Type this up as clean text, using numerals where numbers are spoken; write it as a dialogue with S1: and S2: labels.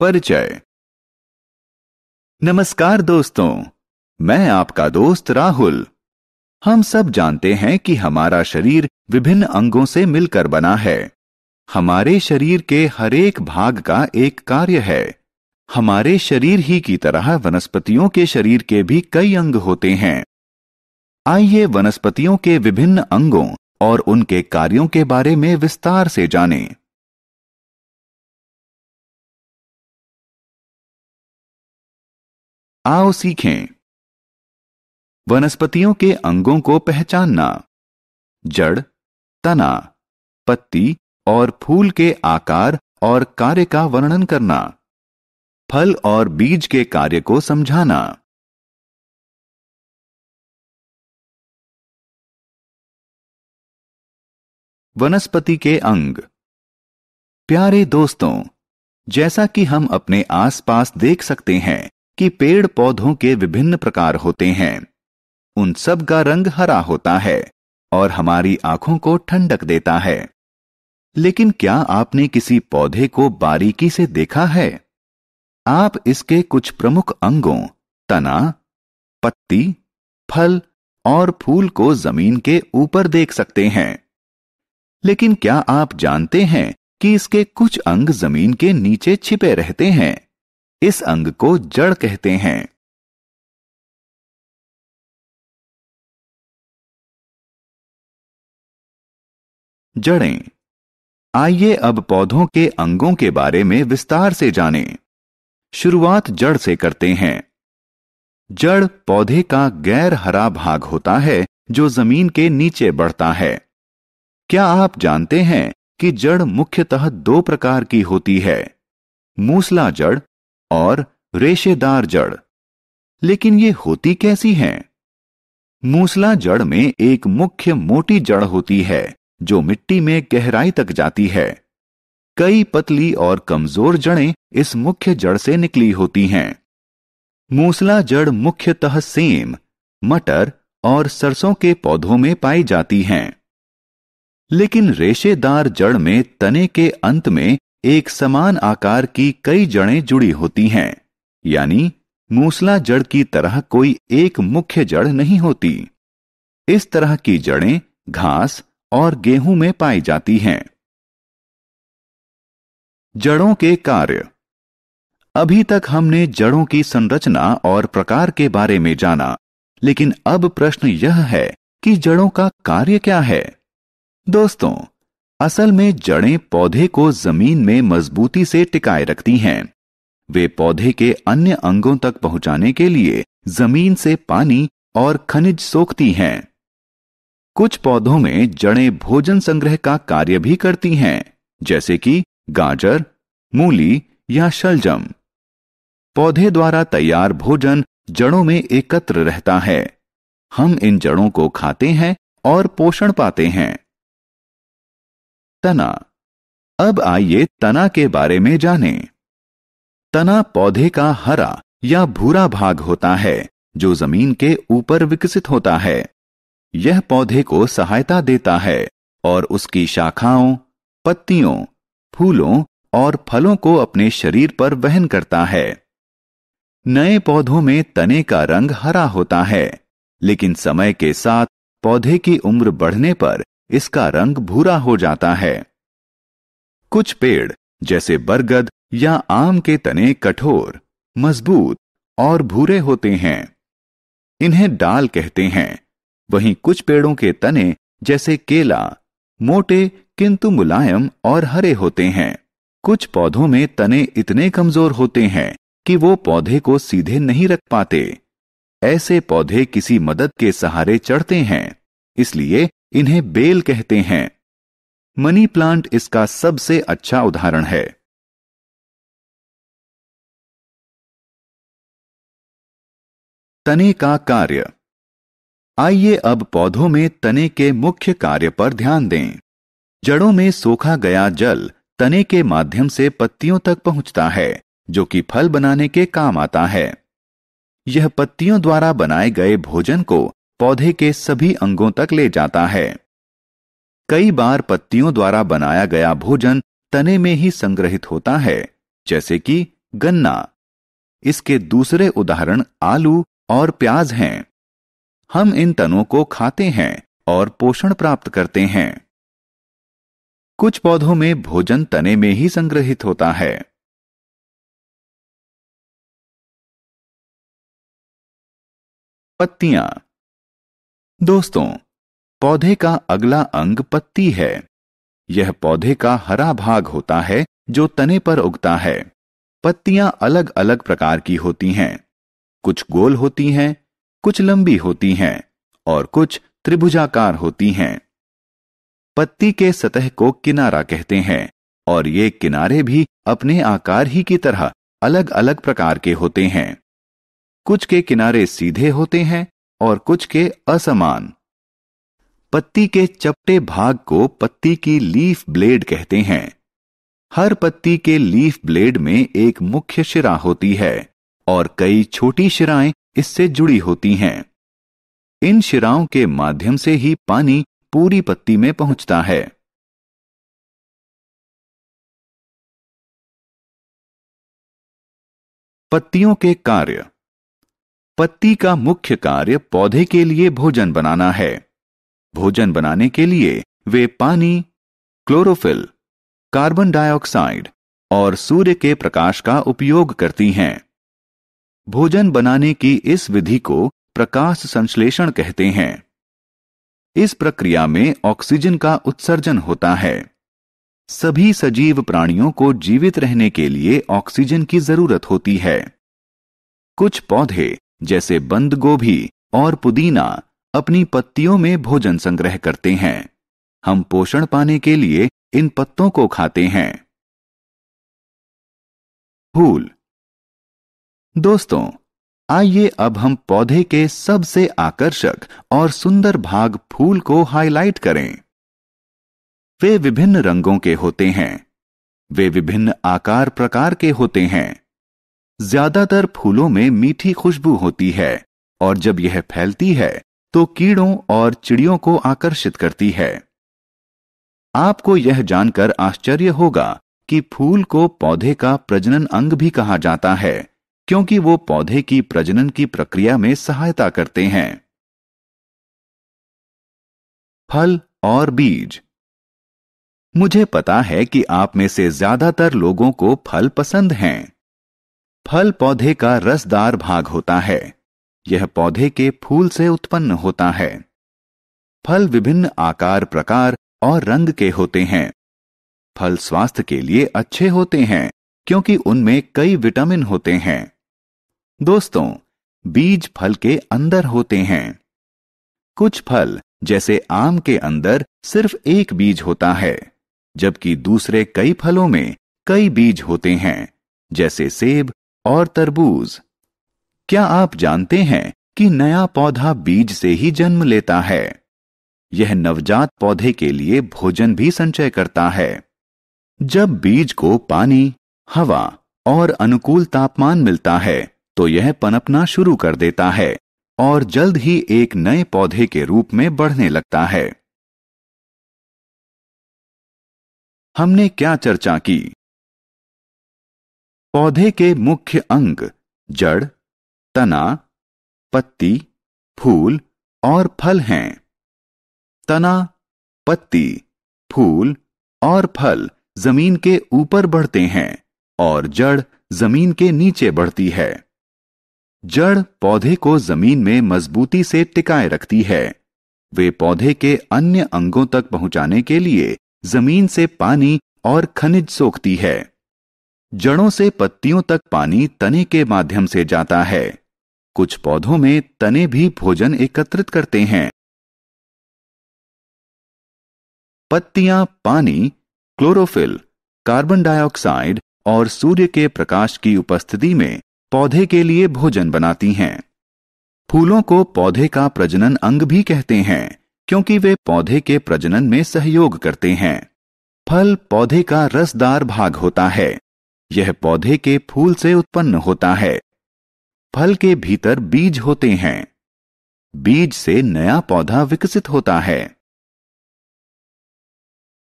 S1: परिचय। नमस्कार दोस्तों, मैं आपका दोस्त राहुल। हम सब जानते हैं कि हमारा शरीर विभिन्न अंगों से मिलकर बना है। हमारे शरीर के हर एक भाग का एक कार्य है। हमारे शरीर ही की तरह वनस्पतियों के शरीर के भी कई अंग होते हैं। आइए वनस्पतियों के विभिन्न अंगों और उनके कार्यों के बारे में विस्तार से जानें। आओ सीखें। वनस्पतियों के अंगों को पहचानना। जड़, तना, पत्ती और फूल के आकार और कार्य का वर्णन करना। फल और बीज के कार्य को समझाना। वनस्पति के अंग। प्यारे दोस्तों, जैसा कि हम अपने आसपास देख सकते हैं कि पेड़ पौधों के विभिन्न प्रकार होते हैं। उन सब का रंग हरा होता है और हमारी आंखों को ठंडक देता है। लेकिन क्या आपने किसी पौधे को बारीकी से देखा है? आप इसके कुछ प्रमुख अंगों, तना, पत्ती, फल और फूल को जमीन के ऊपर देख सकते हैं। लेकिन क्या आप जानते हैं कि इसके कुछ अंग जमीन के नीचे छिपे रहते हैं? इस अंग को जड़ कहते हैं। जड़ें। आइए अब पौधों के अंगों के बारे में विस्तार से जानें। शुरुआत जड़ से करते हैं। जड़ पौधे का गैर हरा भाग होता है जो जमीन के नीचे बढ़ता है। क्या आप जानते हैं कि जड़ मुख्यतः दो प्रकार की होती है, मूसला जड़ और रेशेदार जड़। लेकिन ये होती कैसी हैं? मूसला जड़ में एक मुख्य मोटी जड़ होती है जो मिट्टी में गहराई तक जाती है। कई पतली और कमजोर जड़ें इस मुख्य जड़ से निकली होती हैं। मूसला जड़ मुख्यतः सेम, मटर और सरसों के पौधों में पाई जाती हैं। लेकिन रेशेदार जड़ में तने के अंत में एक समान आकार की कई जड़ें जुड़ी होती हैं, यानी मूसला जड़ की तरह कोई एक मुख्य जड़ नहीं होती। इस तरह की जड़ें घास और गेहूं में पाई जाती हैं। जड़ों के कार्य। अभी तक हमने जड़ों की संरचना और प्रकार के बारे में जाना, लेकिन अब प्रश्न यह है कि जड़ों का कार्य क्या है? दोस्तों, असल में जड़ें पौधे को जमीन में मजबूती से टिकाए रखती हैं। वे पौधे के अन्य अंगों तक पहुंचाने के लिए जमीन से पानी और खनिज सोखती हैं। कुछ पौधों में जड़ें भोजन संग्रह का कार्य भी करती हैं, जैसे कि गाजर, मूली या शलजम। पौधे द्वारा तैयार भोजन जड़ों में एकत्र रहता है। हम इन जड़ों को खाते हैं और पोषण पाते हैं। तना। अब आइए तना के बारे में जानें। तना पौधे का हरा या भूरा भाग होता है जो जमीन के ऊपर विकसित होता है। यह पौधे को सहायता देता है और उसकी शाखाओं, पत्तियों, फूलों और फलों को अपने शरीर पर वहन करता है। नए पौधों में तने का रंग हरा होता है, लेकिन समय के साथ पौधे की उम्र बढ़ने पर इसका रंग भूरा हो जाता है। कुछ पेड़ जैसे बरगद या आम के तने कठोर, मजबूत और भूरे होते हैं। इन्हें डाल कहते हैं। वहीं कुछ पेड़ों के तने जैसे केला मोटे किंतु मुलायम और हरे होते हैं। कुछ पौधों में तने इतने कमजोर होते हैं कि वो पौधे को सीधे नहीं रख पाते। ऐसे पौधे किसी मदद के सहारे चढ़ते हैं, इसलिए इन्हें बेल कहते हैं। मनी प्लांट इसका सबसे अच्छा उदाहरण है। तने का कार्य। आइए अब पौधों में तने के मुख्य कार्य पर ध्यान दें। जड़ों में सोखा गया जल तने के माध्यम से पत्तियों तक पहुंचता है, जो कि फल बनाने के काम आता है। यह पत्तियों द्वारा बनाए गए भोजन को पौधे के सभी अंगों तक ले जाता है। कई बार पत्तियों द्वारा बनाया गया भोजन तने में ही संग्रहित होता है, जैसे कि गन्ना। इसके दूसरे उदाहरण आलू और प्याज हैं। हम इन तनों को खाते हैं और पोषण प्राप्त करते हैं। कुछ पौधों में भोजन तने में ही संग्रहित होता है। पत्तियां। दोस्तों, पौधे का अगला अंग पत्ती है। यह पौधे का हरा भाग होता है जो तने पर उगता है। पत्तियां अलग अलग प्रकार की होती हैं। कुछ गोल होती हैं, कुछ लंबी होती हैं और कुछ त्रिभुजाकार होती हैं। पत्ती के सतह को किनारा कहते हैं और ये किनारे भी अपने आकार ही की तरह अलग अलग प्रकार के होते हैं। कुछ के किनारे सीधे होते हैं और कुछ के असमान। पत्ती के चपटे भाग को पत्ती की लीफ ब्लेड कहते हैं। हर पत्ती के लीफ ब्लेड में एक मुख्य शिरा होती है और कई छोटी शिराएं इससे जुड़ी होती हैं। इन शिराओं के माध्यम से ही पानी पूरी पत्ती में पहुंचता है। पत्तियों के कार्य। पत्ती का मुख्य कार्य पौधे के लिए भोजन बनाना है। भोजन बनाने के लिए वे पानी, क्लोरोफिल, कार्बन डाइऑक्साइड और सूर्य के प्रकाश का उपयोग करती हैं। भोजन बनाने की इस विधि को प्रकाश संश्लेषण कहते हैं। इस प्रक्रिया में ऑक्सीजन का उत्सर्जन होता है। सभी सजीव प्राणियों को जीवित रहने के लिए ऑक्सीजन की जरूरत होती है। कुछ पौधे जैसे बंद गोभी और पुदीना अपनी पत्तियों में भोजन संग्रह करते हैं। हम पोषण पाने के लिए इन पत्तों को खाते हैं। फूल। दोस्तों, आइए अब हम पौधे के सबसे आकर्षक और सुंदर भाग फूल को हाईलाइट करें। वे विभिन्न रंगों के होते हैं। वे विभिन्न आकार प्रकार के होते हैं। ज्यादातर फूलों में मीठी खुशबू होती है और जब यह फैलती है तो कीड़ों और चिड़ियों को आकर्षित करती है। आपको यह जानकर आश्चर्य होगा कि फूल को पौधे का प्रजनन अंग भी कहा जाता है, क्योंकि वो पौधे की प्रजनन की प्रक्रिया में सहायता करते हैं। फल और बीज। मुझे पता है कि आप में से ज्यादातर लोगों को फल पसंद हैं। फल पौधे का रसदार भाग होता है। यह पौधे के फूल से उत्पन्न होता है। फल विभिन्न आकार, प्रकार और रंग के होते हैं। फल स्वास्थ्य के लिए अच्छे होते हैं क्योंकि उनमें कई विटामिन होते हैं। दोस्तों, बीज फल के अंदर होते हैं। कुछ फल जैसे आम के अंदर सिर्फ एक बीज होता है, जबकि दूसरे कई फलों में कई बीज होते हैं, जैसे सेब और तरबूज। क्या आप जानते हैं कि नया पौधा बीज से ही जन्म लेता है? यह नवजात पौधे के लिए भोजन भी संचय करता है। जब बीज को पानी, हवा और अनुकूल तापमान मिलता है तो यह पनपना शुरू कर देता है और जल्द ही एक नए पौधे के रूप में बढ़ने लगता है। हमने क्या चर्चा की? पौधे के मुख्य अंग जड़, तना, पत्ती, फूल और फल हैं। तना, पत्ती, फूल और फल जमीन के ऊपर बढ़ते हैं और जड़ जमीन के नीचे बढ़ती है। जड़ पौधे को जमीन में मजबूती से टिकाए रखती है। वे पौधे के अन्य अंगों तक पहुंचाने के लिए जमीन से पानी और खनिज सोखती है। जड़ों से पत्तियों तक पानी तने के माध्यम से जाता है। कुछ पौधों में तने भी भोजन एकत्रित करते हैं। पत्तियां पानी, क्लोरोफिल, कार्बन डाइऑक्साइड और सूर्य के प्रकाश की उपस्थिति में पौधे के लिए भोजन बनाती हैं। फूलों को पौधे का प्रजनन अंग भी कहते हैं, क्योंकि वे पौधे के प्रजनन में सहयोग करते हैं। फल पौधे का रसदार भाग होता है। यह पौधे के फूल से उत्पन्न होता है। फल के भीतर बीज होते हैं। बीज से नया पौधा विकसित होता है।